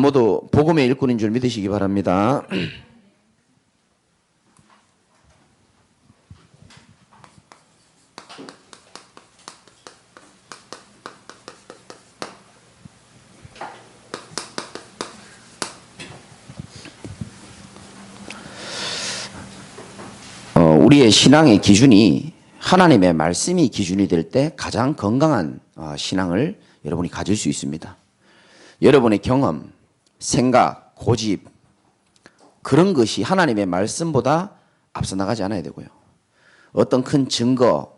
모두 복음의 일꾼인 줄 믿으시기 바랍니다. 우리의 신앙의 기준이 하나님의 말씀이 기준이 될 때 가장 건강한 신앙을 여러분이 가질 수 있습니다. 여러분의 경험, 생각, 고집 그런 것이 하나님의 말씀보다 앞서 나가지 않아야 되고요. 어떤 큰 증거,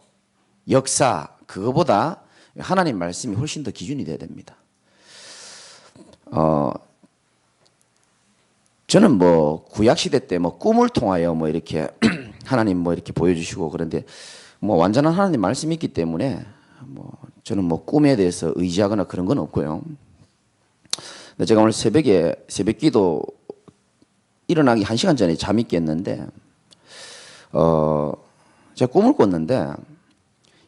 역사 그거보다 하나님 말씀이 훨씬 더 기준이 돼야 됩니다. 저는 뭐 구약 시대 때 뭐 꿈을 통하여 뭐 이렇게 하나님 뭐 이렇게 보여주시고 그런데 뭐 완전한 하나님 말씀이 있기 때문에 뭐 저는 뭐 꿈에 대해서 의지하거나 그런 건 없고요. 근데 제가 오늘 새벽에 새벽기도 일어나기 1시간 전에 잠이 깼는데 제가 꿈을 꿨는데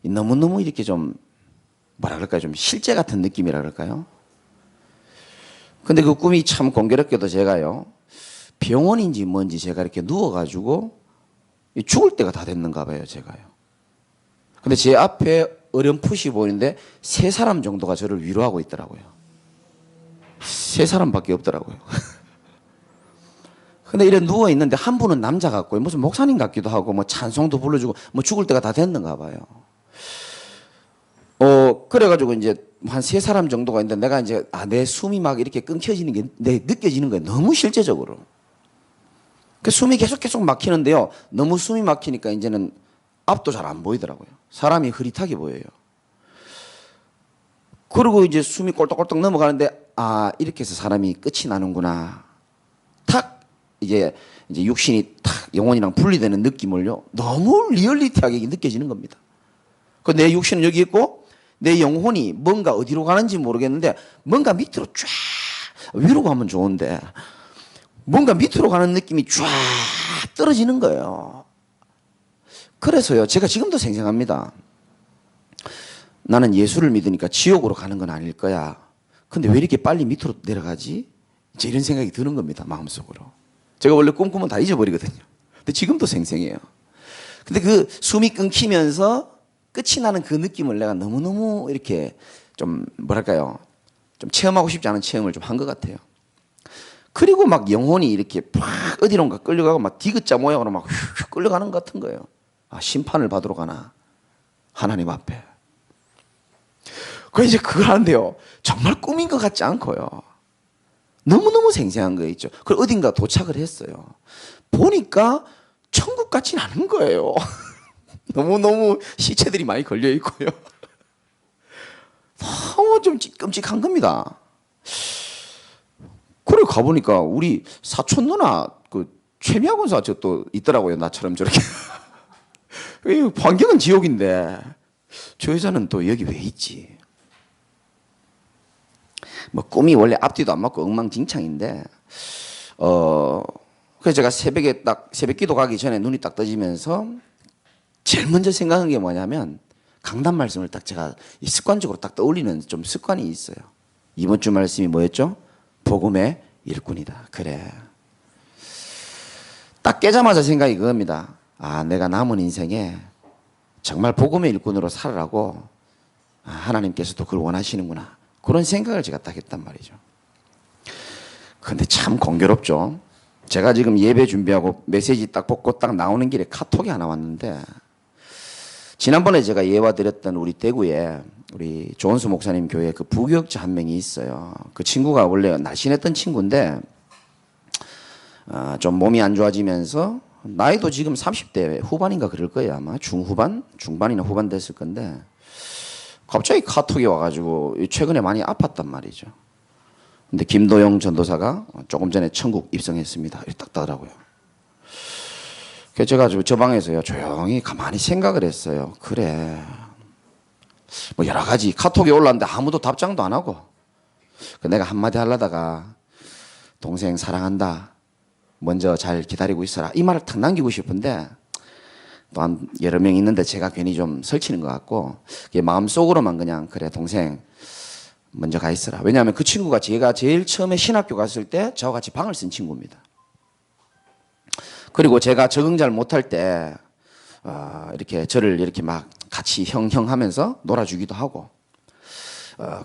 너무너무 이렇게 좀 뭐라 그럴까요? 좀 실제 같은 느낌이라 그럴까요? 근데 그 꿈이 참 공교롭게도 제가요 병원인지 뭔지 제가 이렇게 누워가지고 죽을 때가 다 됐는가 봐요, 제가요. 근데 제 앞에 어렴풋이 보이는데 3사람 정도가 저를 위로하고 있더라고요. 3사람밖에 없더라고요. 근데 이래 누워 있는데 한 분은 남자 같고요. 무슨 목사님 같기도 하고 뭐 찬송도 불러주고 뭐 죽을 때가 다 됐는가 봐요. 그래가지고 이제 한 3사람 정도가 있는데 내가 이제 내 숨이 막 이렇게 끊겨지는 게 느껴지는 거예요. 너무 실제적으로. 그 숨이 계속 막히는데요. 너무 숨이 막히니까 이제는 앞도 잘 안 보이더라고요. 사람이 흐릿하게 보여요. 그리고 이제 숨이 꼴떡꼴떡 넘어가는데 이렇게 해서 사람이 끝이 나는구나. 탁 이제 육신이 탁 영혼이랑 분리되는 느낌을요. 너무 리얼리티하게 느껴지는 겁니다. 그 내 육신은 여기 있고 내 영혼이 뭔가 어디로 가는지 모르겠는데 뭔가 밑으로 쫙 위로 가면 좋은데 뭔가 밑으로 가는 느낌이 쫙 떨어지는 거예요. 그래서요 제가 지금도 생생합니다. 나는 예수를 믿으니까 지옥으로 가는 건 아닐 거야. 근데 왜 이렇게 빨리 밑으로 내려가지? 이제 이런 생각이 드는 겁니다. 마음속으로. 제가 원래 꿈꾸면 다 잊어버리거든요. 근데 지금도 생생해요. 근데 그 숨이 끊기면서 끝이 나는 그 느낌을 내가 너무너무 이렇게 좀 뭐랄까요 좀 체험하고 싶지 않은 체험을 좀 한 것 같아요. 그리고 막 영혼이 이렇게 팍 어디론가 끌려가고 막 디귿자 모양으로 막 휙 끌려가는 것 같은 거예요. 심판을 받으러 가나 하나님 앞에. 그래서 이제 그걸 하는데요 정말 꿈인 것 같지 않고요 너무너무 생생한 거 있죠. 그걸 어딘가 도착을 했어요. 보니까 천국 같진 않은 거예요. 너무너무 시체들이 많이 걸려 있고요. 너무 좀 끔찍한 겁니다. 그래 가보니까 우리 사촌 누나 그 최미아 군사 또 있더라고요. 나처럼 저렇게. 환경은 지옥인데 저 여자는 또 여기 왜 있지? 뭐 꿈이 원래 앞뒤도 안 맞고 엉망진창인데 그래서 제가 새벽에 딱 새벽 기도 가기 전에 눈이 딱 떠지면서 제일 먼저 생각한 게 뭐냐면 강단 말씀을 딱 제가 습관적으로 딱 떠올리는 좀 습관이 있어요. 이번 주 말씀이 뭐였죠? 복음의 일꾼이다. 그래. 딱 깨자마자 생각이 그겁니다. 내가 남은 인생에 정말 복음의 일꾼으로 살아라고 하나님께서도 그걸 원하시는구나. 그런 생각을 제가 딱 했단 말이죠. 근데 참 공교롭죠. 제가 지금 예배 준비하고 메시지 딱 뽑고 딱 나오는 길에 카톡이 하나 왔는데 지난번에 제가 예화드렸던 우리 대구에 우리 조원수 목사님 교회 그 부교역자 한 명이 있어요. 그 친구가 원래 날씬했던 친구인데 좀 몸이 안 좋아지면서 나이도 지금 30대 후반인가 그럴 거예요. 아마 중후반? 중반이나 후반 됐을 건데 갑자기 카톡이 와가지고 최근에 많이 아팠단 말이죠. 근데 김도영 전도사가 조금 전에 천국 입성했습니다. 이렇게 딱 따더라고요. 그래서 제가 저 방에서요 조용히 가만히 생각을 했어요. 그래 뭐 여러 가지 카톡이 올라왔는데 아무도 답장도 안 하고 내가 한마디 하려다가 동생 사랑한다 먼저 잘 기다리고 있어라 이 말을 탁 남기고 싶은데 또 한 여러 명 있는데 제가 괜히 좀 설치는 것 같고 마음속으로만 그냥 그래 동생 먼저 가 있어라. 왜냐하면 그 친구가 제가 제일 처음에 신학교 갔을 때 저와 같이 방을 쓴 친구입니다. 그리고 제가 적응 잘 못할 때 이렇게 저를 이렇게 막 같이 형 하면서 놀아주기도 하고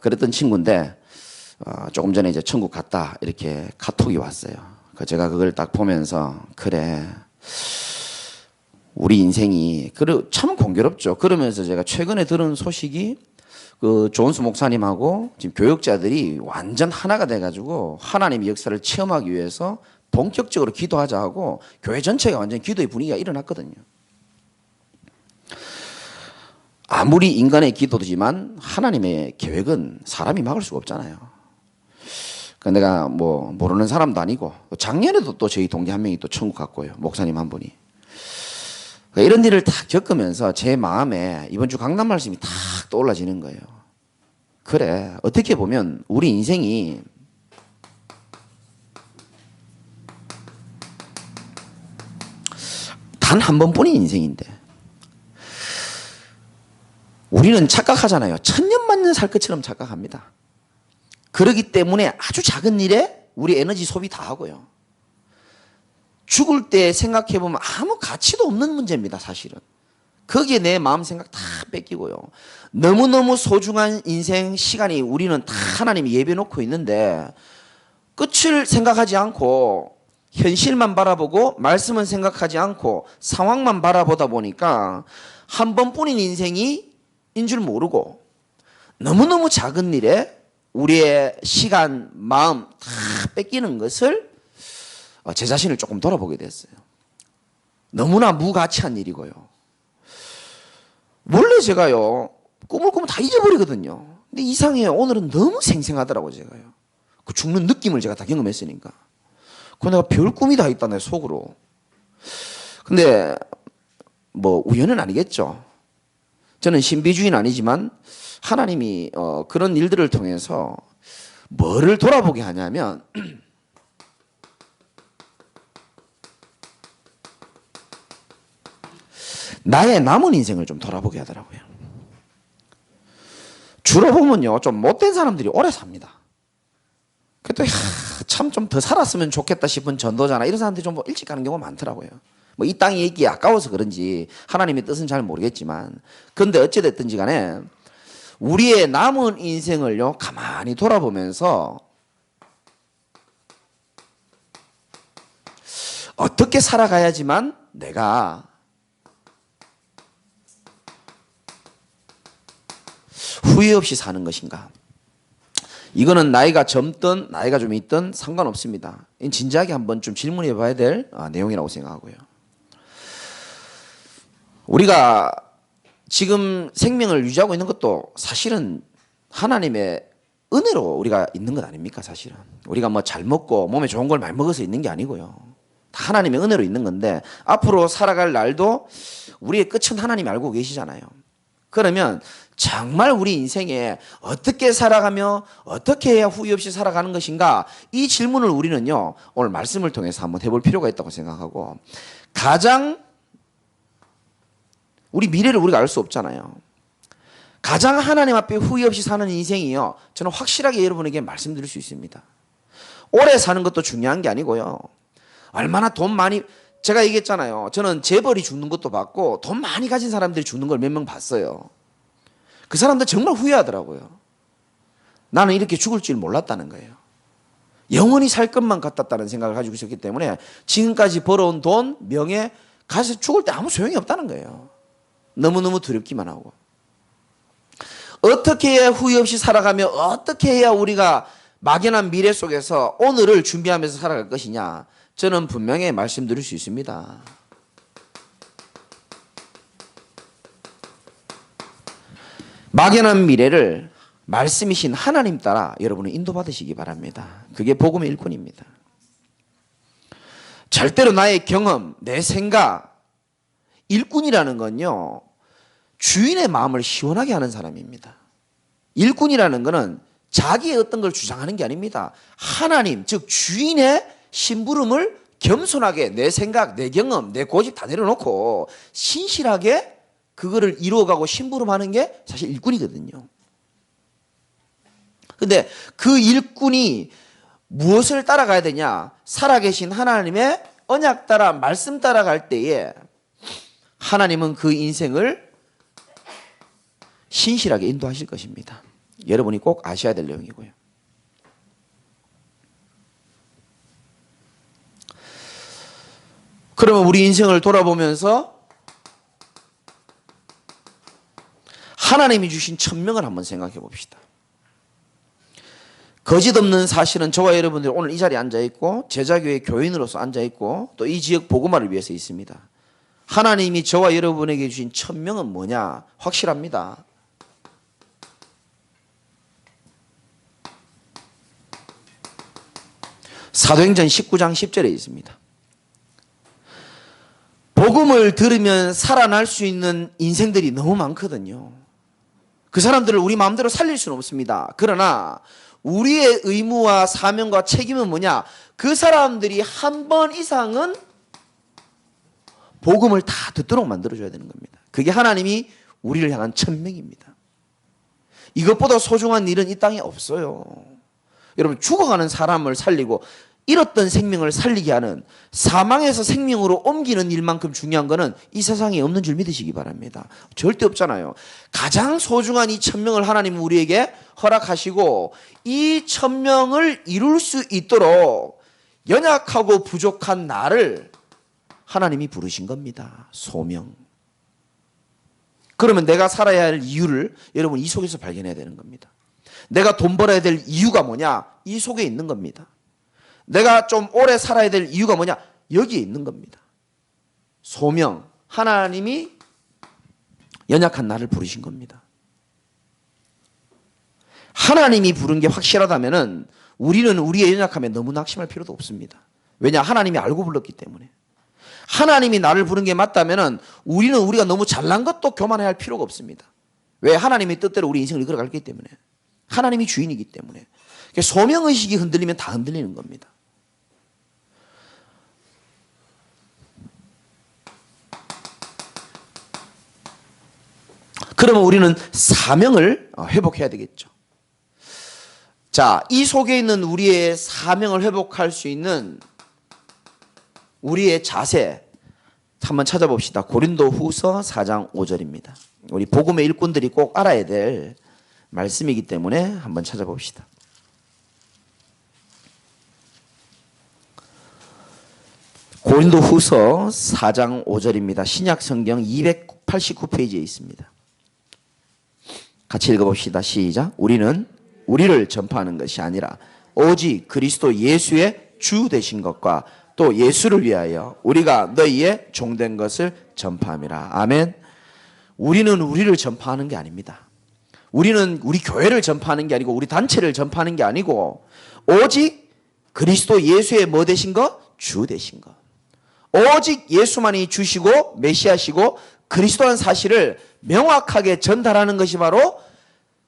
그랬던 친구인데 조금 전에 이제 천국 갔다 이렇게 카톡이 왔어요. 제가 그걸 딱 보면서 그래 우리 인생이 참 공교롭죠. 그러면서 제가 최근에 들은 소식이 그 존스 목사님하고 지금 교역자들이 완전 하나가 돼가지고 하나님의 역사를 체험하기 위해서 본격적으로 기도하자 하고 교회 전체가 완전 기도의 분위기가 일어났거든요. 아무리 인간의 기도지만 하나님의 계획은 사람이 막을 수가 없잖아요. 그러니까 내가 뭐 모르는 사람도 아니고 작년에도 또 저희 동기 한 명이 또 천국 갔고요. 목사님 한 분이. 그러니까 이런 일을 딱 겪으면서 제 마음에 이번 주 강단 말씀이 탁 떠올라지는 거예요. 그래 어떻게 보면 우리 인생이 단 한 번뿐인 인생인데 우리는 착각하잖아요. 천년만년 살 것처럼 착각합니다. 그렇기 때문에 아주 작은 일에 우리 에너지 소비 다 하고요. 죽을 때 생각해보면 아무 가치도 없는 문제입니다. 사실은. 거기에 내 마음 생각 다 뺏기고요. 너무너무 소중한 인생 시간이 우리는 다 하나님이 예비해 놓고 있는데 끝을 생각하지 않고 현실만 바라보고 말씀은 생각하지 않고 상황만 바라보다 보니까 한 번뿐인 인생이 인 줄 모르고 너무너무 작은 일에 우리의 시간, 마음 다 뺏기는 것을 제 자신을 조금 돌아보게 됐어요. 너무나 무가치한 일이고요. 원래 제가요 꿈을 꾸면 다 잊어버리거든요. 근데 이상해요. 오늘은 너무 생생하더라고요. 제가요. 그 죽는 느낌을 제가 다 경험했으니까. 그 내가 별 꿈이 다 있다 내 속으로. 근데 뭐 우연은 아니겠죠. 저는 신비주의는 아니지만 하나님이 그런 일들을 통해서 뭐를 돌아보게 하냐면 나의 남은 인생을 좀 돌아보게 하더라고요. 주로 보면요 좀 못된 사람들이 오래 삽니다. 그래도 참 좀 더 살았으면 좋겠다 싶은 전도자나 이런 사람들이 좀 일찍 가는 경우가 많더라고요. 뭐 이 땅이 있기 아까워서 그런지 하나님의 뜻은 잘 모르겠지만 그런데 어찌됐든지 간에 우리의 남은 인생을요 가만히 돌아보면서 어떻게 살아가야지만 내가 후회 없이 사는 것인가. 이거는 나이가 젊든 나이가 좀 있든 상관없습니다. 진지하게 한번 좀 질문해 봐야 될 내용이라고 생각하고요. 우리가 지금 생명을 유지하고 있는 것도 사실은 하나님의 은혜로 우리가 있는 것 아닙니까? 사실은 우리가 뭐 잘 먹고 몸에 좋은 걸 많이 먹어서 있는 게 아니고요. 다 하나님의 은혜로 있는 건데 앞으로 살아갈 날도 우리의 끝은 하나님이 알고 계시잖아요. 그러면 정말 우리 인생에 어떻게 살아가며 어떻게 해야 후회 없이 살아가는 것인가, 이 질문을 우리는요 오늘 말씀을 통해서 한번 해볼 필요가 있다고 생각하고, 가장 우리 미래를 우리가 알 수 없잖아요. 가장 하나님 앞에 후회 없이 사는 인생이요, 저는 확실하게 여러분에게 말씀드릴 수 있습니다. 오래 사는 것도 중요한 게 아니고요, 얼마나 돈 많이, 제가 얘기했잖아요. 저는 재벌이 죽는 것도 봤고 돈 많이 가진 사람들이 죽는 걸 몇 명 봤어요. 그 사람들 정말 후회하더라고요. 나는 이렇게 죽을 줄 몰랐다는 거예요. 영원히 살 것만 같았다는 생각을 가지고 있었기 때문에 지금까지 벌어온 돈, 명예, 가서 죽을 때 아무 소용이 없다는 거예요. 너무너무 두렵기만 하고. 어떻게 해야 후회 없이 살아가며 어떻게 해야 우리가 막연한 미래 속에서 오늘을 준비하면서 살아갈 것이냐, 저는 분명히 말씀드릴 수 있습니다. 막연한 미래를 말씀이신 하나님 따라 여러분은 인도받으시기 바랍니다. 그게 복음의 일꾼입니다. 절대로 나의 경험, 내 생각, 일꾼이라는 건요, 주인의 마음을 시원하게 하는 사람입니다. 일꾼이라는 것은 자기의 어떤 걸 주장하는 게 아닙니다. 하나님, 즉 주인의 심부름을 겸손하게 내 생각, 내 경험, 내 고집 다 내려놓고 신실하게 그거를 이루어가고 심부름하는 게 사실 일꾼이거든요. 근데 그 일꾼이 무엇을 따라가야 되냐? 살아계신 하나님의 언약 따라 말씀 따라갈 때에 하나님은 그 인생을 신실하게 인도하실 것입니다. 여러분이 꼭 아셔야 될 내용이고요. 그러면 우리 인생을 돌아보면서 하나님이 주신 천명을 한번 생각해 봅시다. 거짓 없는 사실은 저와 여러분들이 오늘 이 자리에 앉아있고 제자교회 교인으로서 앉아있고 또 이 지역 복음화를 위해서 있습니다. 하나님이 저와 여러분에게 주신 천명은 뭐냐? 확실합니다. 사도행전 19장 10절에 있습니다. 복음을 들으면 살아날 수 있는 인생들이 너무 많거든요. 그 사람들을 우리 마음대로 살릴 수는 없습니다. 그러나 우리의 의무와 사명과 책임은 뭐냐? 그 사람들이 한 번 이상은 복음을 다 듣도록 만들어줘야 되는 겁니다. 그게 하나님이 우리를 향한 천명입니다. 이것보다 소중한 일은 이 땅에 없어요. 여러분, 죽어가는 사람을 살리고 잃었던 생명을 살리게 하는, 사망에서 생명으로 옮기는 일만큼 중요한 것은 이 세상에 없는 줄 믿으시기 바랍니다. 절대 없잖아요. 가장 소중한 이 천명을 하나님은 우리에게 허락하시고 이 천명을 이룰 수 있도록 연약하고 부족한 나를 하나님이 부르신 겁니다. 소명. 그러면 내가 살아야 할 이유를 여러분 이 속에서 발견해야 되는 겁니다. 내가 돈 벌어야 될 이유가 뭐냐? 이 속에 있는 겁니다. 내가 좀 오래 살아야 될 이유가 뭐냐? 여기에 있는 겁니다. 소명. 하나님이 연약한 나를 부르신 겁니다. 하나님이 부른 게 확실하다면 우리는 우리의 연약함에 너무 낙심할 필요도 없습니다. 왜냐? 하나님이 알고 불렀기 때문에. 하나님이 나를 부른 게 맞다면 우리는 우리가 너무 잘난 것도 교만해야 할 필요가 없습니다. 왜? 하나님의 뜻대로 우리 인생을 이끌어가기 때문에. 하나님이 주인이기 때문에. 소명의식이 흔들리면 다 흔들리는 겁니다. 그러면 우리는 사명을 회복해야 되겠죠. 자, 이 속에 있는 우리의 사명을 회복할 수 있는 우리의 자세 한번 찾아봅시다. 고린도후서 4장 5절입니다. 우리 복음의 일꾼들이 꼭 알아야 될 말씀이기 때문에 한번 찾아봅시다. 고린도후서 4장 5절입니다. 신약성경 289페이지에 있습니다. 같이 읽어봅시다. 시작. 우리는 우리를 전파하는 것이 아니라 오직 그리스도 예수의 주 되신 것과 또 예수를 위하여 우리가 너희의 종된 것을 전파함이라. 아멘. 우리는 우리를 전파하는 게 아닙니다. 우리는 우리 교회를 전파하는 게 아니고 우리 단체를 전파하는 게 아니고 오직 그리스도 예수의 뭐 되신 것? 주 되신 것. 오직 예수만이 주시고 메시아시고 그리스도라는 사실을 명확하게 전달하는 것이 바로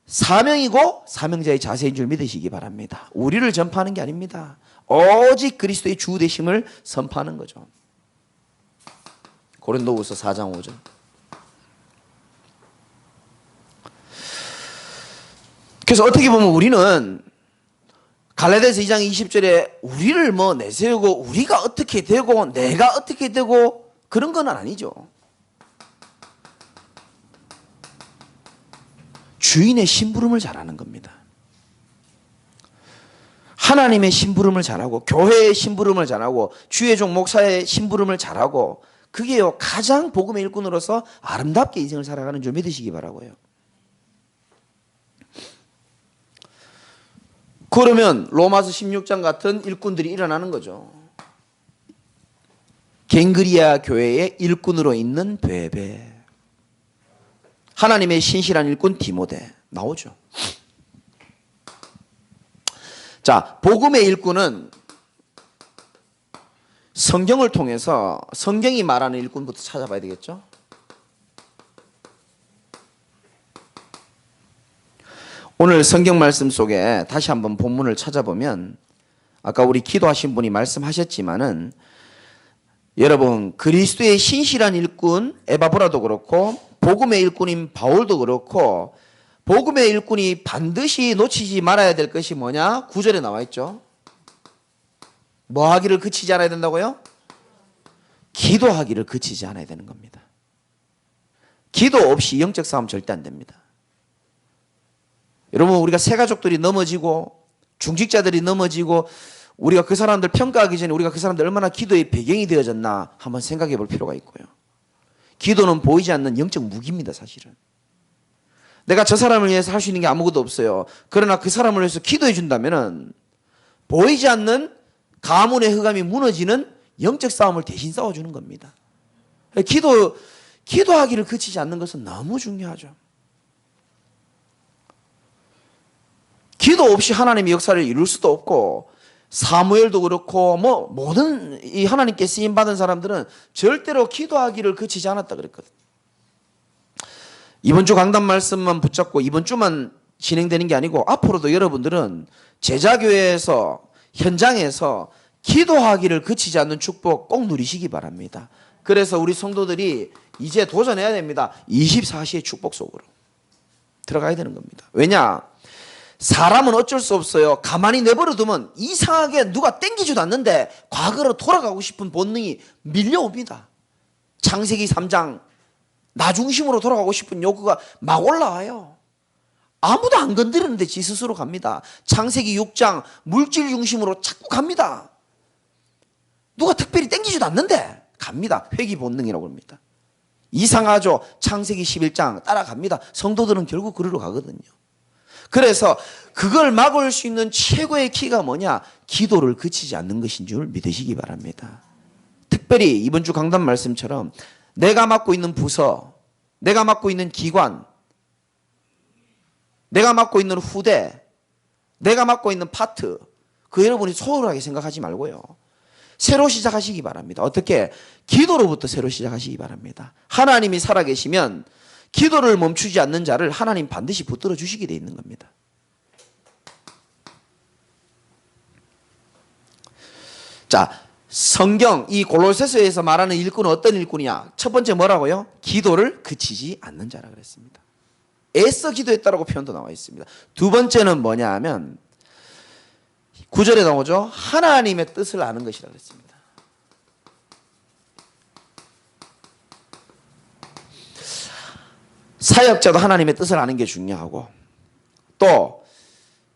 사명이고 사명자의 자세인 줄 믿으시기 바랍니다. 우리를 전파하는 게 아닙니다. 오직 그리스도의 주 되심을 선포하는 거죠. 고린도후서 4장 5절. 그래서 어떻게 보면 우리는 갈라디아서 2장 20절에 우리를 뭐 내세우고 우리가 어떻게 되고 내가 어떻게 되고 그런 건 아니죠. 주인의 심부름을 잘하는 겁니다. 하나님의 심부름을 잘하고 교회의 심부름을 잘하고 주의 종 목사의 심부름을 잘하고 그게요 가장 복음의 일꾼으로서 아름답게 인생을 살아가는 줄 믿으시기 바라고요. 그러면 로마서 16장 같은 일꾼들이 일어나는 거죠. 갱그리아 교회의 일꾼으로 있는 베베, 하나님의 신실한 일꾼 디모데 나오죠. 자, 복음의 일꾼은 성경을 통해서 성경이 말하는 일꾼부터 찾아봐야 되겠죠. 오늘 성경 말씀 속에 다시 한번 본문을 찾아보면 아까 우리 기도하신 분이 말씀하셨지만은 여러분 그리스도의 신실한 일꾼 에바브라도 그렇고 복음의 일꾼인 바울도 그렇고 복음의 일꾼이 반드시 놓치지 말아야 될 것이 뭐냐? 9절에 나와 있죠. 뭐 하기를 그치지 않아야 된다고요? 기도하기를 그치지 않아야 되는 겁니다. 기도 없이 영적 싸움 절대 안 됩니다. 여러분, 우리가 새가족들이 넘어지고 중직자들이 넘어지고 우리가 그 사람들 평가하기 전에 우리가 그 사람들 얼마나 기도의 배경이 되어졌나 한번 생각해 볼 필요가 있고요. 기도는 보이지 않는 영적 무기입니다, 사실은. 내가 저 사람을 위해서 할 수 있는 게 아무것도 없어요. 그러나 그 사람을 위해서 기도해 준다면은 보이지 않는 가문의 흑암이 무너지는 영적 싸움을 대신 싸워주는 겁니다. 기도하기를 그치지 않는 것은 너무 중요하죠. 기도 없이 하나님의 역사를 이룰 수도 없고, 사무엘도 그렇고 모든 이 하나님께 쓰임 받은 사람들은 절대로 기도하기를 그치지 않았다 그랬거든요. 이번 주 강단 말씀만 붙잡고 이번 주만 진행되는 게 아니고 앞으로도 여러분들은 제자교회에서 현장에서 기도하기를 그치지 않는 축복 꼭 누리시기 바랍니다. 그래서 우리 성도들이 이제 도전해야 됩니다. 24시의 축복 속으로 들어가야 되는 겁니다. 왜냐? 사람은 어쩔 수 없어요. 가만히 내버려 두면 이상하게 누가 땡기지도 않는데 과거로 돌아가고 싶은 본능이 밀려옵니다. 창세기 3장 나 중심으로 돌아가고 싶은 욕구가 막 올라와요. 아무도 안 건드리는데 지 스스로 갑니다. 창세기 6장 물질 중심으로 자꾸 갑니다. 누가 특별히 땡기지도 않는데 갑니다. 회귀 본능이라고 합니다. 이상하죠. 창세기 11장 따라갑니다. 성도들은 결국 그리로 가거든요. 그래서 그걸 막을 수 있는 최고의 키가 뭐냐? 기도를 그치지 않는 것인 줄 믿으시기 바랍니다. 특별히 이번 주 강단 말씀처럼 내가 맡고 있는 부서, 내가 맡고 있는 기관, 내가 맡고 있는 후대, 내가 맡고 있는 파트, 그 여러분이 소홀하게 생각하지 말고요. 새로 시작하시기 바랍니다. 어떻게? 기도로부터 새로 시작하시기 바랍니다. 하나님이 살아계시면 기도를 멈추지 않는 자를 하나님 반드시 붙들어 주시게 돼 있는 겁니다. 자, 성경 이 골로새서에서 말하는 일꾼은 어떤 일꾼이냐? 첫 번째 뭐라고요? 기도를 그치지 않는 자라 그랬습니다. 애써 기도했다라고 표현도 나와 있습니다. 두 번째는 뭐냐 하면 9절에 나오죠. 하나님의 뜻을 아는 것이라 그랬습니다. 사역자도 하나님의 뜻을 아는 게 중요하고, 또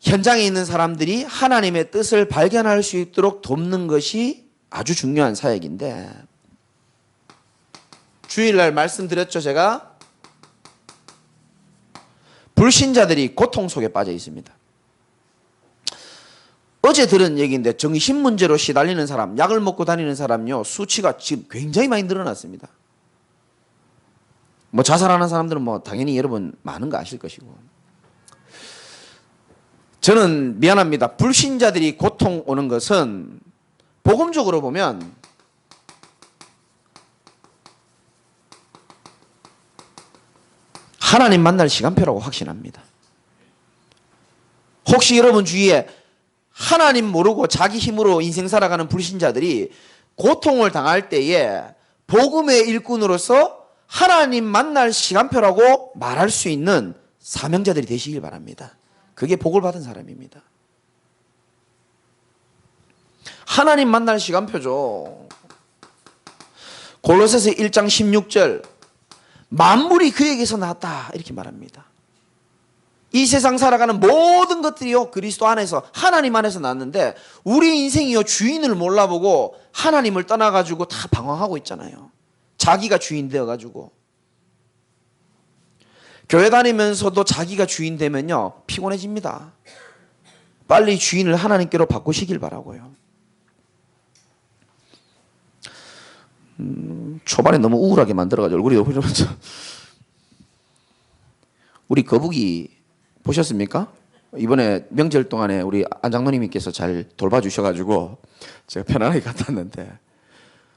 현장에 있는 사람들이 하나님의 뜻을 발견할 수 있도록 돕는 것이 아주 중요한 사역인데, 주일날 말씀드렸죠. 제가 불신자들이 고통 속에 빠져 있습니다. 어제 들은 얘기인데 정신 문제로 시달리는 사람, 약을 먹고 다니는 사람요, 수치가 지금 굉장히 많이 늘어났습니다. 자살하는 사람들은 당연히 여러분 많은 거 아실 것이고. 저는 미안합니다. 불신자들이 고통 오는 것은 복음적으로 보면 하나님 만날 시간표라고 확신합니다. 혹시 여러분 주위에 하나님 모르고 자기 힘으로 인생 살아가는 불신자들이 고통을 당할 때에 복음의 일꾼으로서 하나님 만날 시간표라고 말할 수 있는 사명자들이 되시길 바랍니다. 그게 복을 받은 사람입니다. 하나님 만날 시간표죠. 골로새서 1장 16절 만물이 그에게서 나왔다 이렇게 말합니다. 이 세상 살아가는 모든 것들이요 그리스도 안에서 하나님 안에서 났는데 우리 인생이요 주인을 몰라보고 하나님을 떠나가지고 다 방황하고 있잖아요. 자기가 주인 되어가지고. 교회 다니면서도 자기가 주인 되면요 피곤해집니다. 빨리 주인을 하나님께로 바꾸시길 바라고요. 초반에 너무 우울하게 만들어가지고 얼굴이 너무 우리 거북이 보셨습니까? 이번에 명절 동안에 우리 안 장로님께서 잘 돌봐주셔가지고 제가 편안하게 갔다 왔는데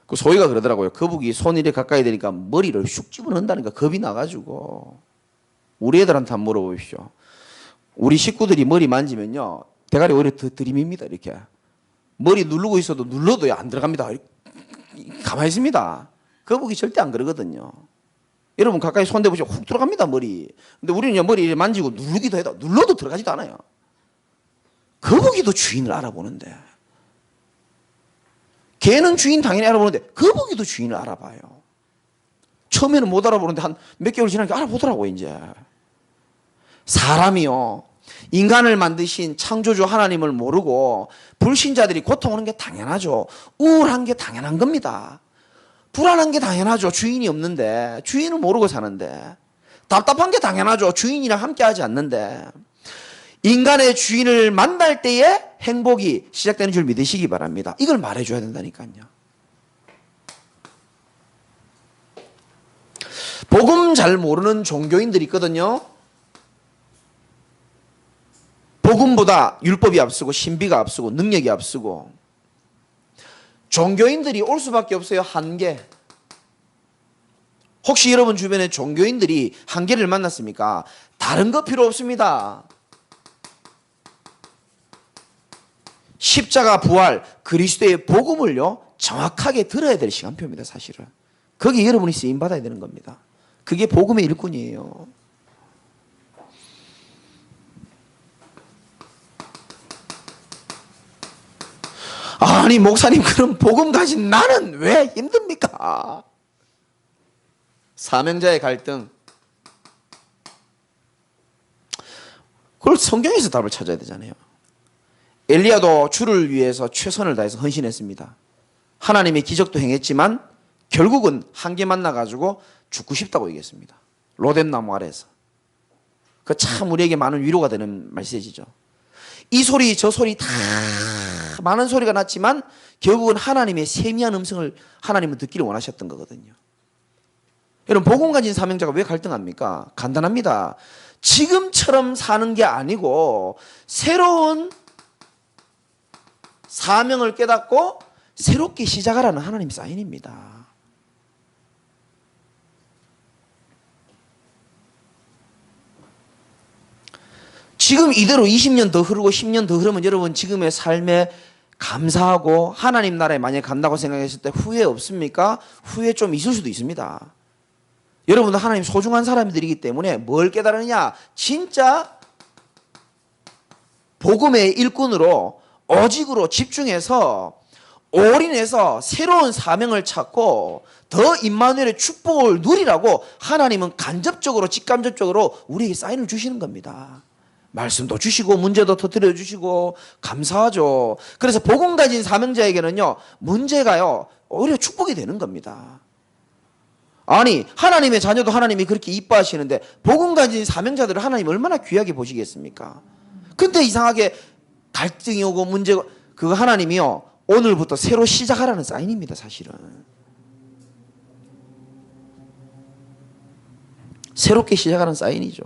그 소희가 그러더라고요. 거북이 손 이렇게 가까이 되니까 머리를 슉 집어넣는다니까 겁이 나가지고. 우리 애들한테 한번 물어보십시오. 우리 식구들이 머리 만지면요 대가리 오히려 더 들이밉니다. 이렇게 머리 누르고 있어도 눌러도 안 들어갑니다. 가만히 있습니다. 거북이 절대 안 그러거든요. 여러분 가까이 손 대보시면 훅 들어갑니다, 머리. 근데 우리는 그냥 머리 만지고 누르기도 해도 눌러도 들어가지도 않아요. 거북이도 주인을 알아보는데, 개는 주인 당연히 알아보는데 거북이도 주인을 알아봐요. 처음에는 못 알아보는데 한 몇 개월 지나니까 알아보더라고. 이제 사람이요, 인간을 만드신 창조주 하나님을 모르고 불신자들이 고통하는 게 당연하죠. 우울한 게 당연한 겁니다. 불안한 게 당연하죠. 주인이 없는데, 주인을 모르고 사는데. 답답한 게 당연하죠. 주인이랑 함께하지 않는데. 인간의 주인을 만날 때에 행복이 시작되는 줄 믿으시기 바랍니다. 이걸 말해줘야 된다니까요. 복음 잘 모르는 종교인들이 있거든요. 복음보다 율법이 앞서고 신비가 앞서고 능력이 앞서고. 종교인들이 올 수밖에 없어요. 한계. 혹시 여러분 주변에 종교인들이 한계를 만났습니까? 다른 거 필요 없습니다. 십자가 부활 그리스도의 복음을요 정확하게 들어야 될 시간표입니다. 사실은 거기에 여러분이 쓰임받아야 되는 겁니다. 그게 복음의 일꾼이에요. 아니 목사님, 그럼 복음 가진 나는 왜 힘듭니까? 사명자의 갈등, 그걸 성경에서 답을 찾아야 되잖아요. 엘리야도 주를 위해서 최선을 다해서 헌신했습니다. 하나님의 기적도 행했지만 결국은 한계 만나가지고 죽고 싶다고 얘기했습니다. 로뎀나무 아래에서. 그 참 우리에게 많은 위로가 되는 메시지죠. 이 소리 저 소리 다 많은 소리가 났지만 결국은 하나님의 세미한 음성을 하나님은 듣기를 원하셨던 거거든요. 여러분, 복음 가진 사명자가 왜 갈등합니까? 간단합니다. 지금처럼 사는 게 아니고 새로운 사명을 깨닫고 새롭게 시작하라는 하나님 사인입니다. 지금 이대로 20년 더 흐르고 10년 더 흐르면 여러분 지금의 삶에 감사하고 하나님 나라에 만약에 간다고 생각했을 때 후회 없습니까? 후회 좀 있을 수도 있습니다. 여러분은 하나님 소중한 사람들이기 때문에 뭘 깨달으느냐? 진짜 복음의 일꾼으로 오직으로 집중해서 올인해서 새로운 사명을 찾고 더 임마누엘의 축복을 누리라고 하나님은 간접적으로 직간접적으로 우리에게 사인을 주시는 겁니다. 말씀도 주시고 문제도 터뜨려 주시고 감사하죠. 그래서 복음 가진 사명자에게는요 문제가요 오히려 축복이 되는 겁니다. 아니 하나님의 자녀도 하나님이 그렇게 이뻐하시는데 복음 가진 사명자들을 하나님 얼마나 귀하게 보시겠습니까? 근데 이상하게 갈등이 오고 문제가, 그거 하나님이요 오늘부터 새로 시작하라는 사인입니다. 사실은 새롭게 시작하는 사인이죠.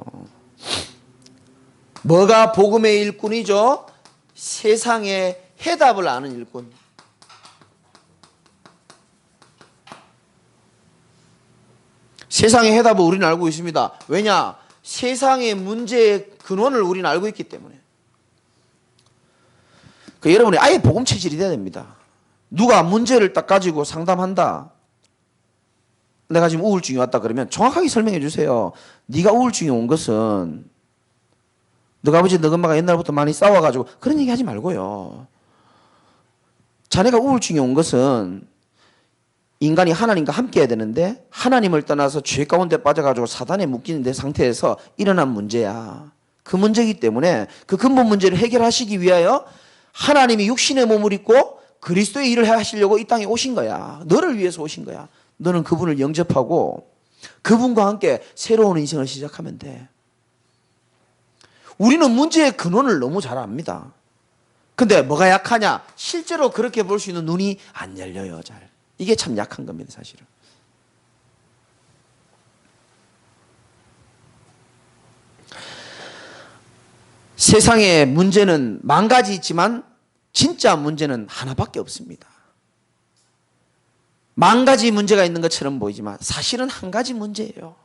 뭐가 복음의 일꾼이죠? 세상의 해답을 아는 일꾼. 세상의 해답을 우리는 알고 있습니다. 왜냐? 세상의 문제의 근원을 우리는 알고 있기 때문에. 여러분이 아예 복음 체질이 돼야 됩니다. 누가 문제를 딱 가지고 상담한다. 내가 지금 우울증이 왔다 그러면 정확하게 설명해 주세요. 네가 우울증이 온 것은 너가 아버지 너 엄마가 옛날부터 많이 싸워가지고 그런 얘기 하지 말고요. 자네가 우울증이 온 것은 인간이 하나님과 함께 해야 되는데 하나님을 떠나서 죄 가운데 빠져가지고 사단에 묶이는 데 상태에서 일어난 문제야. 그 문제이기 때문에 그 근본 문제를 해결하시기 위하여 하나님이 육신의 몸을 입고 그리스도의 일을 하시려고 이 땅에 오신 거야. 너를 위해서 오신 거야. 너는 그분을 영접하고 그분과 함께 새로운 인생을 시작하면 돼. 우리는 문제의 근원을 너무 잘 압니다. 근데 뭐가 약하냐? 실제로 그렇게 볼 수 있는 눈이 안 열려요. 잘. 이게 참 약한 겁니다. 사실은. 세상에 문제는 만 가지 있지만 진짜 문제는 하나밖에 없습니다. 만 가지 문제가 있는 것처럼 보이지만 사실은 한 가지 문제예요.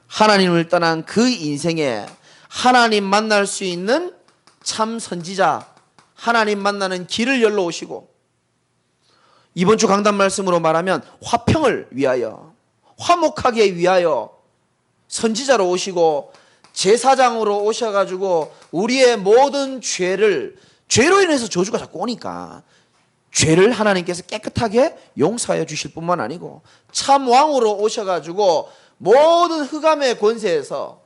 하나님을 떠난 그 인생에 하나님 만날 수 있는 참 선지자, 하나님 만나는 길을 열러 오시고 이번 주 강단 말씀으로 말하면 화평을 위하여 화목하게 위하여 선지자로 오시고 제사장으로 오셔가지고 우리의 모든 죄로 인해서 저주가 자꾸 오니까 죄를 하나님께서 깨끗하게 용서하여 주실 뿐만 아니고 참 왕으로 오셔가지고 모든 흑암의 권세에서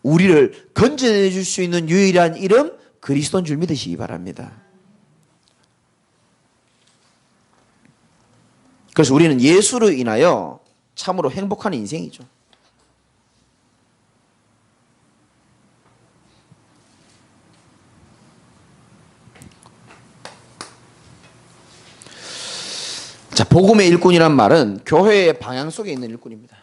우리를 건져내 줄 수 있는 유일한 이름 그리스도인 줄 믿으시기 바랍니다. 그래서 우리는 예수로 인하여 참으로 행복한 인생이죠. 자, 복음의 일꾼이란 말은 교회의 방향 속에 있는 일꾼입니다.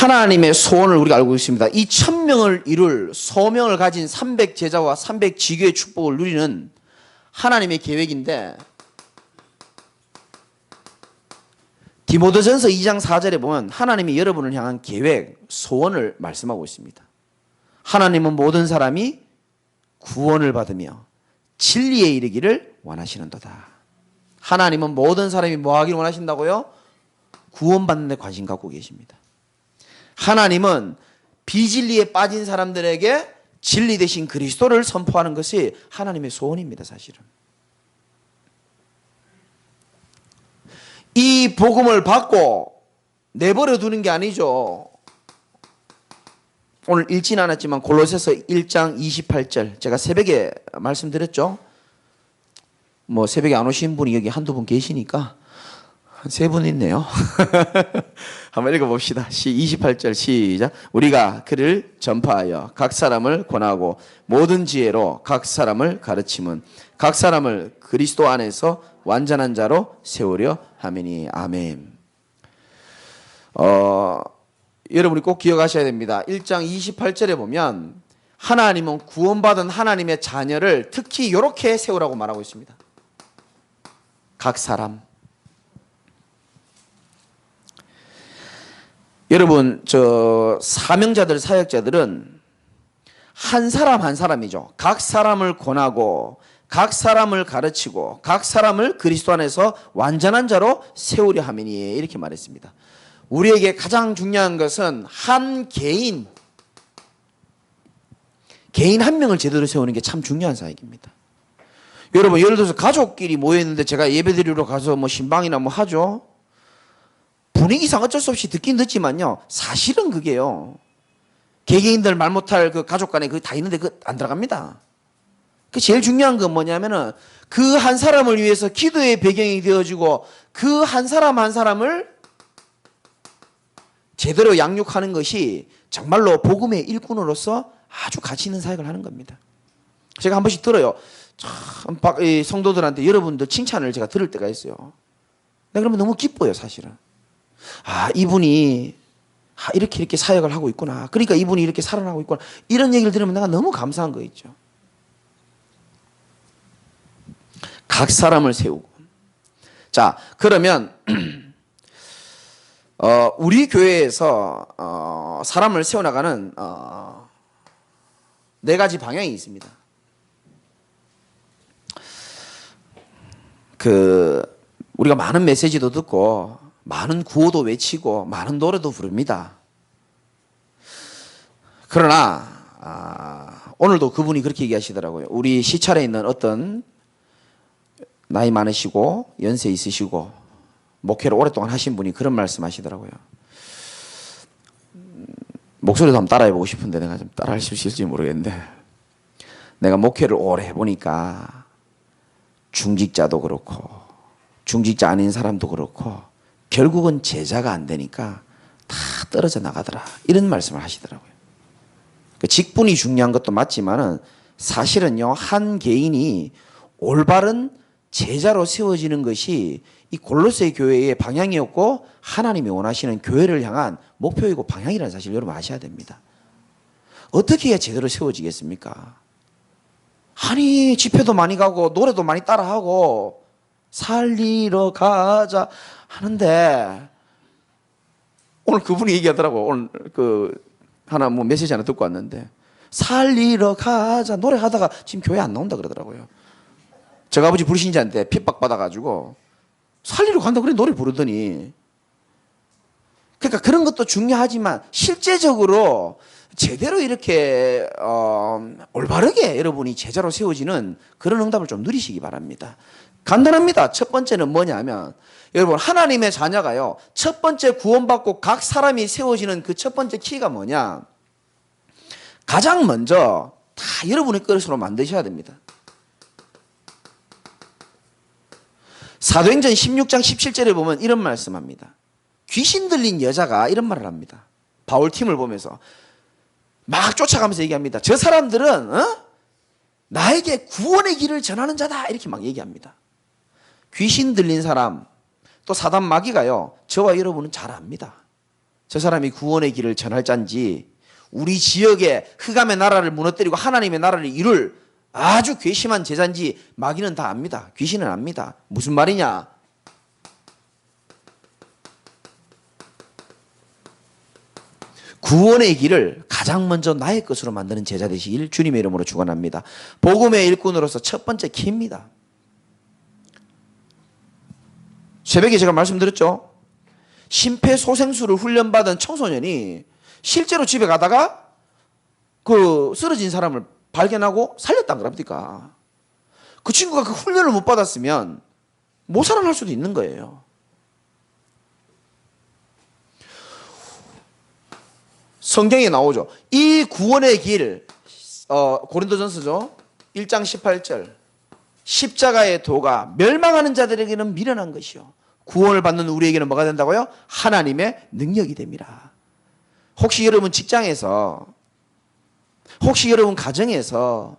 하나님의 소원을 우리가 알고 있습니다. 이 1000명을 이룰 소명을 가진 300제자와 300지교의 축복을 누리는 하나님의 계획인데 디모데전서 2장 4절에 보면 하나님이 여러분을 향한 계획, 소원을 말씀하고 있습니다. 하나님은 모든 사람이 구원을 받으며 진리에 이르기를 원하시는도다. 하나님은 모든 사람이 뭐 하기를 원하신다고요? 구원받는 데 관심 갖고 계십니다. 하나님은 비진리에 빠진 사람들에게 진리 대신 그리스도를 선포하는 것이 하나님의 소원입니다, 사실은. 이 복음을 받고 내버려 두는 게 아니죠. 오늘 읽지는 않았지만 골로새서 1장 28절 제가 새벽에 말씀드렸죠. 뭐 새벽에 안 오신 분이 여기 한두 분 계시니까 한 세 분 있네요. 한번 읽어봅시다. 28절 시작. 우리가 그를 전파하여 각 사람을 권하고 모든 지혜로 각 사람을 가르침은 각 사람을 그리스도 안에서 완전한 자로 세우려 하매니 아멘. 여러분이 꼭 기억하셔야 됩니다. 1장 28절에 보면 하나님은 구원받은 하나님의 자녀를 특히 이렇게 세우라고 말하고 있습니다. 각 사람. 여러분, 사명자들, 사역자들은 한 사람 한 사람이죠. 각 사람을 권하고 각 사람을 가르치고 각 사람을 그리스도 안에서 완전한 자로 세우려 하매니 이렇게 말했습니다. 우리에게 가장 중요한 것은 한 개인 한 명을 제대로 세우는 게 참 중요한 사역입니다. 여러분, 예를 들어서 가족끼리 모여있는데 제가 예배드리러 가서 뭐 신방이나 뭐 하죠. 분위기상 어쩔 수 없이 듣긴 듣지만요, 사실은 그게요, 개개인들 말 못할 그 가족 간에 그 다 있는데 그 안 들어갑니다. 그 제일 중요한 건 뭐냐면은 그 한 사람을 위해서 기도의 배경이 되어지고 그 한 사람 한 사람을 제대로 양육하는 것이 정말로 복음의 일꾼으로서 아주 가치 있는 사역을 하는 겁니다. 제가 한 번씩 들어요. 참 성도들한테 여러분들 칭찬을 제가 들을 때가 있어요. 내가 그러면 너무 기뻐요, 사실은. 아, 이분이 이렇게 사역을 하고 있구나. 그러니까 이분이 이렇게 살아나고 있구나. 이런 얘기를 들으면 내가 너무 감사한 거 있죠. 각 사람을 세우고. 자, 그러면 우리 교회에서 사람을 세워나가는 네 가지 방향이 있습니다. 우리가 많은 메시지도 듣고 많은 구호도 외치고 많은 노래도 부릅니다. 그러나 오늘도 그분이 그렇게 얘기하시더라고요. 우리 시찰에 있는 어떤 나이 많으시고 연세 있으시고 목회를 오랫동안 하신 분이 그런 말씀 하시더라고요. 목소리도 한번 따라해보고 싶은데 내가 좀 따라할 수 있을지 모르겠는데, 내가 목회를 오래 해보니까 중직자도 그렇고 중직자 아닌 사람도 그렇고 결국은 제자가 안 되니까 다 떨어져 나가더라, 이런 말씀을 하시더라고요. 직분이 중요한 것도 맞지만은 사실은요, 한 개인이 올바른 제자로 세워지는 것이 이 골로새 교회의 방향이었고 하나님이 원하시는 교회를 향한 목표이고 방향이라는 사실 여러분 아셔야 됩니다. 어떻게 해야 제대로 세워지겠습니까? 아니, 집회도 많이 가고 노래도 많이 따라하고 살리러 가자 하는데 오늘 그분이 얘기하더라고. 오늘 하나 메시지 하나 듣고 왔는데 살리러 가자 노래하다가 지금 교회 안 나온다 그러더라고요. 제가 아버지 불신자인데 핍박 받아가지고 살리러 간다 그래 노래 부르더니. 그러니까 그런 것도 중요하지만 실제적으로 제대로 이렇게 올바르게 여러분이 제자로 세워지는 그런 응답을 좀 누리시기 바랍니다. 간단합니다. 첫 번째는 뭐냐면 여러분 하나님의 자녀가요 첫 번째 구원받고 각 사람이 세워지는 그 첫 번째 키가 뭐냐, 가장 먼저 다 여러분의 것으로 만드셔야 됩니다. 사도행전 16장 17절에 보면 이런 말씀합니다. 귀신 들린 여자가 이런 말을 합니다. 바울 팀을 보면서 막 쫓아가면서 얘기합니다. 저 사람들은 나에게 구원의 길을 전하는 자다 이렇게 막 얘기합니다. 귀신 들린 사람 또 사단 마귀가요 저와 여러분은 잘 압니다. 저 사람이 구원의 길을 전할 자인지 우리 지역의 흑암의 나라를 무너뜨리고 하나님의 나라를 이룰 아주 괘씸한 제자인지 마귀는 다 압니다. 귀신은 압니다. 무슨 말이냐, 구원의 길을 가장 먼저 나의 것으로 만드는 제자 되시길 주님의 이름으로 축원합니다. 복음의 일꾼으로서 첫 번째 키입니다. 새벽에 제가 말씀드렸죠. 심폐소생술을 훈련받은 청소년이 실제로 집에 가다가 쓰러진 사람을 발견하고 살렸다는 겁니까? 그 친구가 그 훈련을 못 받았으면 못 살아날 수도 있는 거예요. 성경에 나오죠. 이 구원의 길, 고린도전서죠. 1장 18절. 십자가의 도가 멸망하는 자들에게는 미련한 것이요 구원을 받는 우리에게는 뭐가 된다고요? 하나님의 능력이 됩니다. 혹시 여러분 직장에서, 혹시 여러분 가정에서,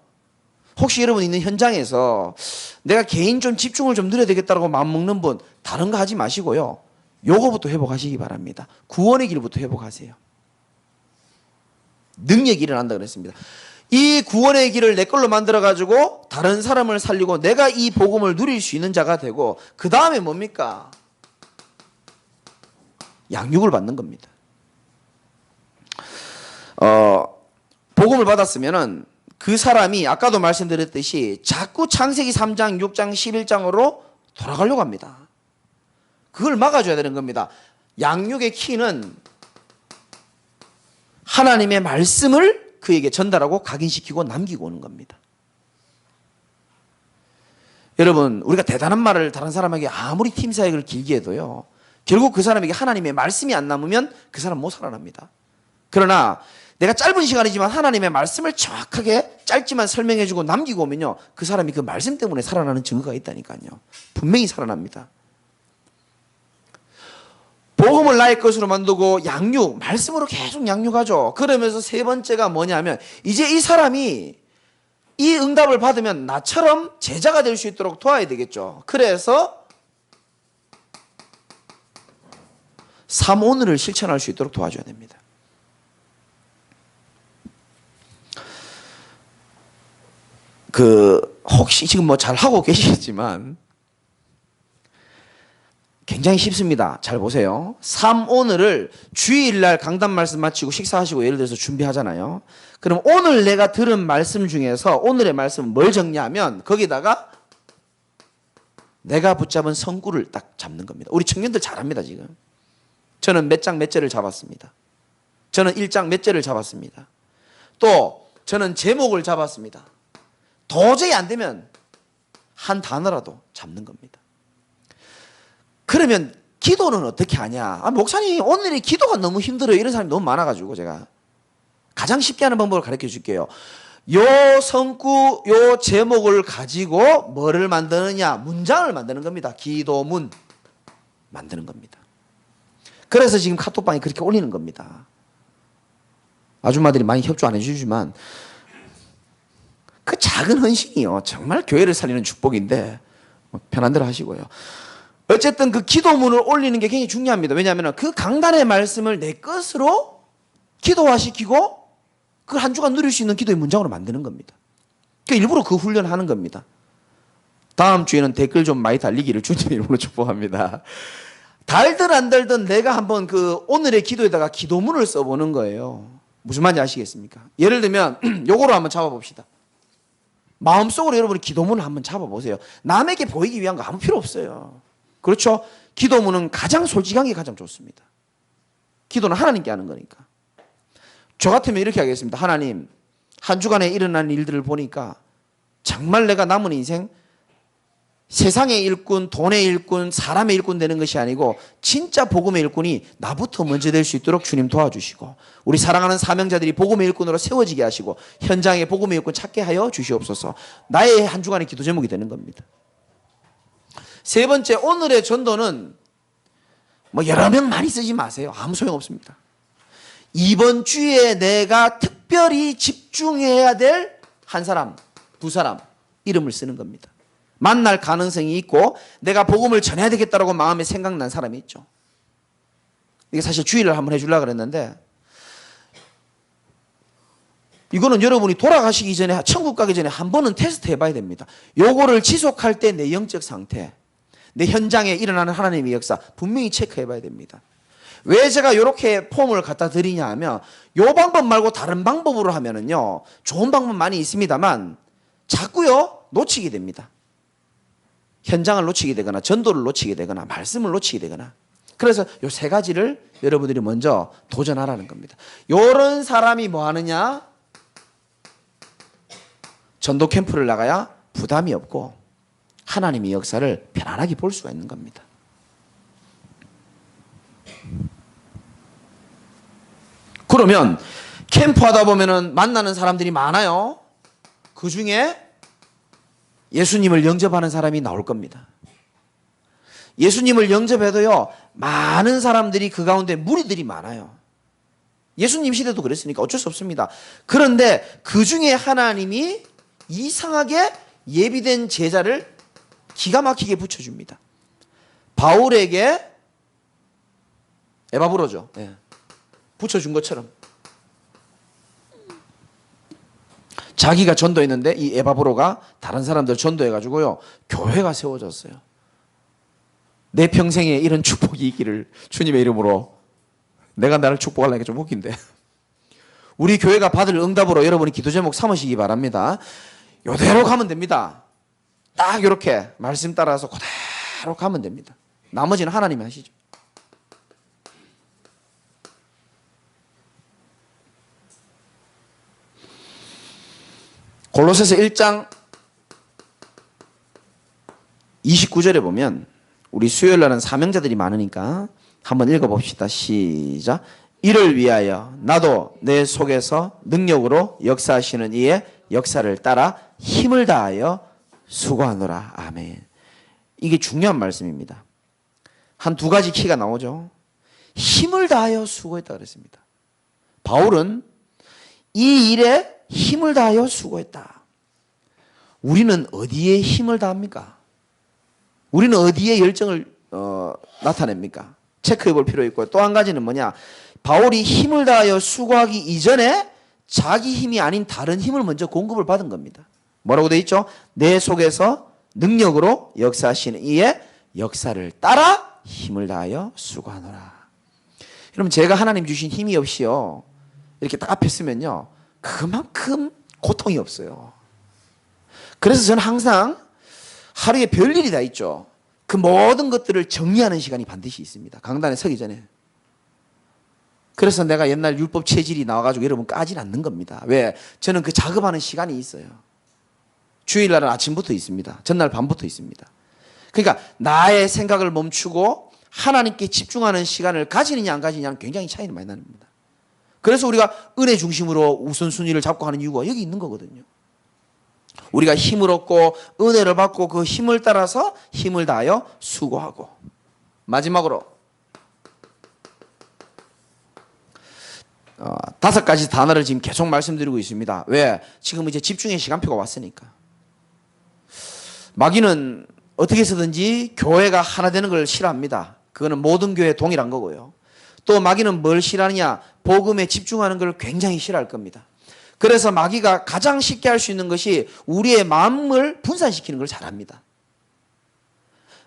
혹시 여러분 있는 현장에서 내가 개인 좀 집중을 좀 늘려야 되겠다고 마음먹는 분, 다른 거 하지 마시고요. 요거부터 회복하시기 바랍니다. 구원의 길부터 회복하세요. 능력이 일어난다 그랬습니다. 이 구원의 길을 내 걸로 만들어가지고 다른 사람을 살리고 내가 이 복음을 누릴 수 있는 자가 되고 그 다음에 뭡니까? 양육을 받는 겁니다. 복음을 받았으면은 그 사람이 아까도 말씀드렸듯이 자꾸 창세기 3장, 6장, 11장으로 돌아가려고 합니다. 그걸 막아줘야 되는 겁니다. 양육의 키는 하나님의 말씀을 그에게 전달하고 각인시키고 남기고 오는 겁니다. 여러분, 우리가 대단한 말을 다른 사람에게 아무리 팀 사역을 길게 해도요, 결국 그 사람에게 하나님의 말씀이 안 남으면 그 사람 못 살아납니다. 그러나 내가 짧은 시간이지만 하나님의 말씀을 정확하게 짧지만 설명해주고 남기고 오면요, 그 사람이 그 말씀 때문에 살아나는 증거가 있다니까요. 분명히 살아납니다. 복음을 나의 것으로 만들고 양육, 말씀으로 계속 양육하죠. 그러면서 세 번째가 뭐냐면 이제 이 사람이 이 응답을 받으면 나처럼 제자가 될 수 있도록 도와야 되겠죠. 그래서 삶오늘을 실천할 수 있도록 도와줘야 됩니다. 혹시 지금 뭐 잘 하고 계시겠지만 굉장히 쉽습니다. 잘 보세요. 삶오늘을 주일날 강단 말씀 마치고 식사하시고 예를 들어서 준비하잖아요. 그럼 오늘 내가 들은 말씀 중에서 오늘의 말씀은 뭘 적냐면 거기다가 내가 붙잡은 성구를 딱 잡는 겁니다. 우리 청년들 잘합니다. 지금 저는 몇 장 몇 절을 잡았습니다. 저는 1장 몇 절을 잡았습니다. 또 저는 제목을 잡았습니다. 도저히 안 되면 한 단어라도 잡는 겁니다. 그러면 기도는 어떻게 하냐? 목사님 오늘의 기도가 너무 힘들어요. 이런 사람이 너무 많아가지고 제가 가장 쉽게 하는 방법을 가르쳐 줄게요. 요 성구, 요 제목을 가지고 뭐를 만드느냐? 문장을 만드는 겁니다. 기도문 만드는 겁니다. 그래서 지금 카톡방에 그렇게 올리는 겁니다. 아줌마들이 많이 협조 안 해주지만 그 작은 헌신이요, 정말 교회를 살리는 축복인데 편한 대로 하시고요. 어쨌든 그 기도문을 올리는 게 굉장히 중요합니다. 왜냐하면 그 강단의 말씀을 내 것으로 기도화시키고 그 한 주간 누릴 수 있는 기도의 문장으로 만드는 겁니다. 그러니까 일부러 그 훈련을 하는 겁니다. 다음 주에는 댓글 좀 많이 달리기를 주님의 이름으로 축복합니다. 달든 안 달든 내가 한번 그 오늘의 기도에다가 기도문을 써보는 거예요. 무슨 말인지 아시겠습니까? 예를 들면 요거로 한번 잡아봅시다. 마음속으로 여러분이 기도문을 한번 잡아보세요. 남에게 보이기 위한 거 아무 필요 없어요. 그렇죠? 기도문은 가장 솔직한 게 가장 좋습니다. 기도는 하나님께 하는 거니까. 저 같으면 이렇게 하겠습니다. 하나님, 한 주간에 일어난 일들을 보니까 정말 내가 남은 인생 세상의 일꾼, 돈의 일꾼, 사람의 일꾼 되는 것이 아니고 진짜 복음의 일꾼이 나부터 먼저 될 수 있도록 주님 도와주시고 우리 사랑하는 사명자들이 복음의 일꾼으로 세워지게 하시고 현장에 복음의 일꾼 찾게 하여 주시옵소서. 나의 한 주간의 기도 제목이 되는 겁니다. 세 번째, 오늘의 전도는 뭐 여러 명 많이 쓰지 마세요. 아무 소용없습니다. 이번 주에 내가 특별히 집중해야 될 한 사람, 두 사람 이름을 쓰는 겁니다. 만날 가능성이 있고 내가 복음을 전해야 되겠다라고 마음에 생각난 사람이 있죠. 이게 사실 주의를 한번 해주려고 그랬는데 이거는 여러분이 돌아가시기 전에 천국 가기 전에 한 번은 테스트 해봐야 됩니다. 요거를 지속할 때 내 영적 상태, 내 현장에 일어나는 하나님의 역사 분명히 체크해봐야 됩니다. 왜 제가 이렇게 폼을 갖다 드리냐 하면 요 방법 말고 다른 방법으로 하면은요 좋은 방법 많이 있습니다만 자꾸요 놓치게 됩니다. 현장을 놓치게 되거나 전도를 놓치게 되거나 말씀을 놓치게 되거나 그래서 요 세 가지를 여러분들이 먼저 도전하라는 겁니다. 요런 사람이 뭐 하느냐? 전도 캠프를 나가야 부담이 없고 하나님의 역사를 편안하게 볼 수가 있는 겁니다. 그러면 캠프 하다 보면은 만나는 사람들이 많아요. 그 중에 예수님을 영접하는 사람이 나올 겁니다. 예수님을 영접해도요, 많은 사람들이 그 가운데 무리들이 많아요. 예수님 시대도 그랬으니까 어쩔 수 없습니다. 그런데 그 중에 하나님이 이상하게 예비된 제자를 기가 막히게 붙여줍니다. 바울에게 에바브로죠. 네. 붙여준 것처럼. 자기가 전도했는데 이 에바브로가 다른 사람들 전도해가지고요 교회가 세워졌어요. 내 평생에 이런 축복이 있기를 주님의 이름으로 내가 나를 축복하려니까 좀 웃긴데 우리 교회가 받을 응답으로 여러분이 기도 제목 삼으시기 바랍니다. 요대로 가면 됩니다. 딱 이렇게 말씀 따라서 그대로 가면 됩니다. 나머지는 하나님이 하시죠. 골로새서 1장 29절에 보면 우리 수요일 날은 사명자들이 많으니까 한번 읽어봅시다. 시작. 이를 위하여 나도 내 속에서 능력으로 역사하시는 이의 역사를 따라 힘을 다하여 수고하노라. 아멘. 이게 중요한 말씀입니다. 한 두 가지 키가 나오죠. 힘을 다하여 수고했다 그랬습니다. 바울은 이 일에 힘을 다하여 수고했다. 우리는 어디에 힘을 다합니까? 우리는 어디에 열정을 나타냅니까? 체크해 볼 필요 있고요. 또 한 가지는 뭐냐? 바울이 힘을 다하여 수고하기 이전에 자기 힘이 아닌 다른 힘을 먼저 공급을 받은 겁니다. 뭐라고 되어 있죠? 내 속에서 능력으로 역사하시는 이의 역사를 따라 힘을 다하여 수고하노라. 여러분 제가 하나님 주신 힘이 없이요 이렇게 딱 앞에 쓰면요 그만큼 고통이 없어요. 그래서 저는 항상 하루에 별일이 다 있죠. 그 모든 것들을 정리하는 시간이 반드시 있습니다. 강단에 서기 전에. 그래서 내가 옛날 율법 체질이 나와가지고 여러분 까진 않는 겁니다. 왜? 저는 그 작업하는 시간이 있어요. 주일날은 아침부터 있습니다. 전날 밤부터 있습니다. 그러니까 나의 생각을 멈추고 하나님께 집중하는 시간을 가지느냐 안 가지느냐는 굉장히 차이는 많이 납니다. 그래서 우리가 은혜 중심으로 우선순위를 잡고 하는 이유가 여기 있는 거거든요. 우리가 힘을 얻고 은혜를 받고 그 힘을 따라서 힘을 다하여 수고하고 마지막으로 5가지 단어를 지금 계속 말씀드리고 있습니다. 왜? 지금 이제 집중의 시간표가 왔으니까. 마귀는 어떻게 해서든지 교회가 하나 되는 걸 싫어합니다. 그거는 모든 교회 동일한 거고요. 또 마귀는 뭘 싫어하느냐? 복음에 집중하는 걸 굉장히 싫어할 겁니다. 그래서 마귀가 가장 쉽게 할 수 있는 것이 우리의 마음을 분산시키는 걸 잘합니다.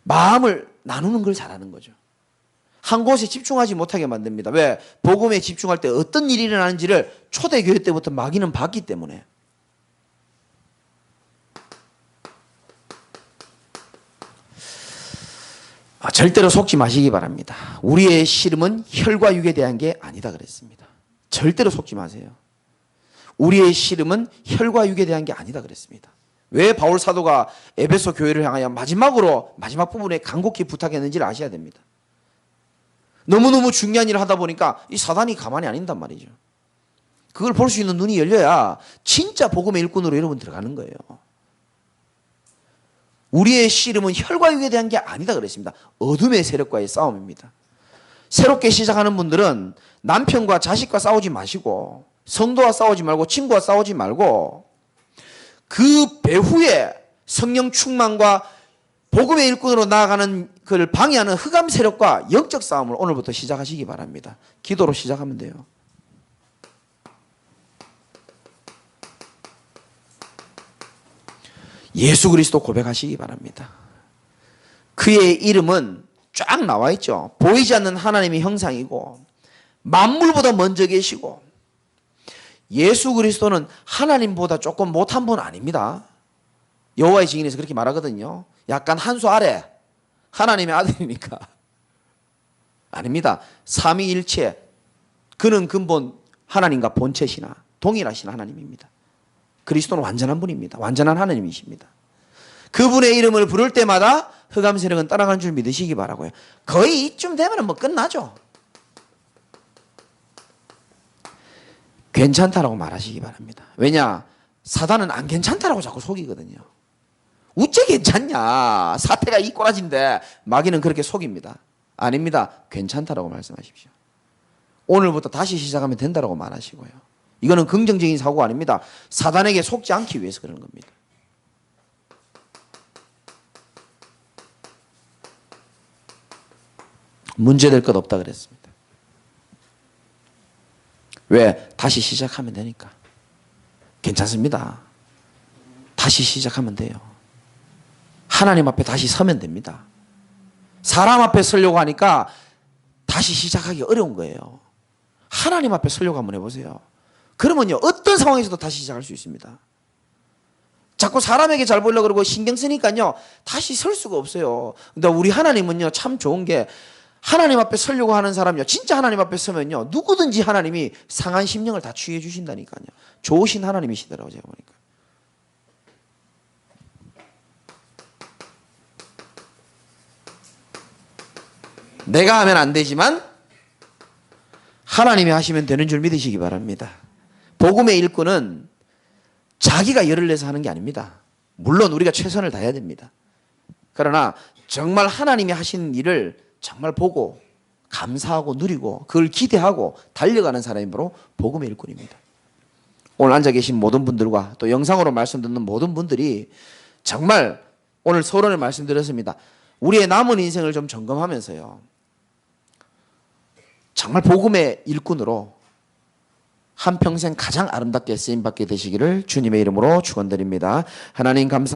마음을 나누는 걸 잘하는 거죠. 한 곳에 집중하지 못하게 만듭니다. 왜? 복음에 집중할 때 어떤 일이 일어나는지를 초대교회 때부터 마귀는 봤기 때문에. 절대로 속지 마시기 바랍니다. 우리의 씨름은 혈과 육에 대한 게 아니다 그랬습니다. 절대로 속지 마세요. 우리의 씨름은 혈과 육에 대한 게 아니다 그랬습니다. 왜 바울 사도가 에베소 교회를 향하여 마지막 부분에 간곡히 부탁했는지를 아셔야 됩니다. 너무너무 중요한 일을 하다 보니까 이 사단이 가만히 안 있단 말이죠. 그걸 볼 수 있는 눈이 열려야 진짜 복음의 일꾼으로 여러분 들어가는 거예요. 우리의 씨름은 혈과 육에 대한 게 아니다 그랬습니다. 어둠의 세력과의 싸움입니다. 새롭게 시작하는 분들은 남편과 자식과 싸우지 마시고, 성도와 싸우지 말고, 친구와 싸우지 말고, 그 배후에 성령 충만과 복음의 일꾼으로 나아가는 그를 방해하는 흑암 세력과 영적 싸움을 오늘부터 시작하시기 바랍니다. 기도로 시작하면 돼요. 예수 그리스도 고백하시기 바랍니다. 그의 이름은 쫙 나와 있죠. 보이지 않는 하나님의 형상이고 만물보다 먼저 계시고, 예수 그리스도는 하나님보다 조금 못한 분 아닙니다. 여호와의 증인에서 그렇게 말하거든요. 약간 한 수 아래, 하나님의 아들이니까. 아닙니다. 삼위일체, 그는 근본 하나님과 본체시나 동일하신 하나님입니다. 그리스도는 완전한 분입니다. 완전한 하나님이십니다. 그분의 이름을 부를 때마다 흑암 세력은 따라가는 줄 믿으시기 바라고요. 거의 이쯤 되면 뭐 끝나죠. 괜찮다라고 말하시기 바랍니다. 왜냐? 사단은 안 괜찮다라고 자꾸 속이거든요. 어째 괜찮냐? 사태가 이 꼬라진데. 마귀는 그렇게 속입니다. 아닙니다. 괜찮다라고 말씀하십시오. 오늘부터 다시 시작하면 된다라고 말하시고요. 이거는 긍정적인 사고가 아닙니다. 사단에게 속지 않기 위해서 그러는 겁니다. 문제될 것 없다 그랬습니다. 왜? 다시 시작하면 되니까. 괜찮습니다. 다시 시작하면 돼요. 하나님 앞에 다시 서면 됩니다. 사람 앞에 서려고 하니까 다시 시작하기 어려운 거예요. 하나님 앞에 서려고 한번 해보세요. 그러면요, 어떤 상황에서도 다시 시작할 수 있습니다. 자꾸 사람에게 잘 보이려고 그러고 신경 쓰니까요, 다시 설 수가 없어요. 근데 우리 하나님은요, 참 좋은 게, 하나님 앞에 서려고 하는 사람요, 진짜 하나님 앞에 서면요, 누구든지 하나님이 상한 심령을 다 취해 주신다니까요. 좋으신 하나님이시더라고요, 제가 보니까. 내가 하면 안 되지만 하나님이 하시면 되는 줄 믿으시기 바랍니다. 복음의 일꾼은 자기가 열을 내서 하는 게 아닙니다. 물론 우리가 최선을 다해야 됩니다. 그러나 정말 하나님이 하시는 일을 정말 보고 감사하고 누리고 그걸 기대하고 달려가는 사람이 바로 복음의 일꾼입니다. 오늘 앉아 계신 모든 분들과 또 영상으로 말씀 듣는 모든 분들이 정말 오늘 서론을 말씀드렸습니다. 우리의 남은 인생을 좀 점검하면서요, 정말 복음의 일꾼으로 한평생 가장 아름답게 쓰임받게 되시기를 주님의 이름으로 축원드립니다. 하나님 감사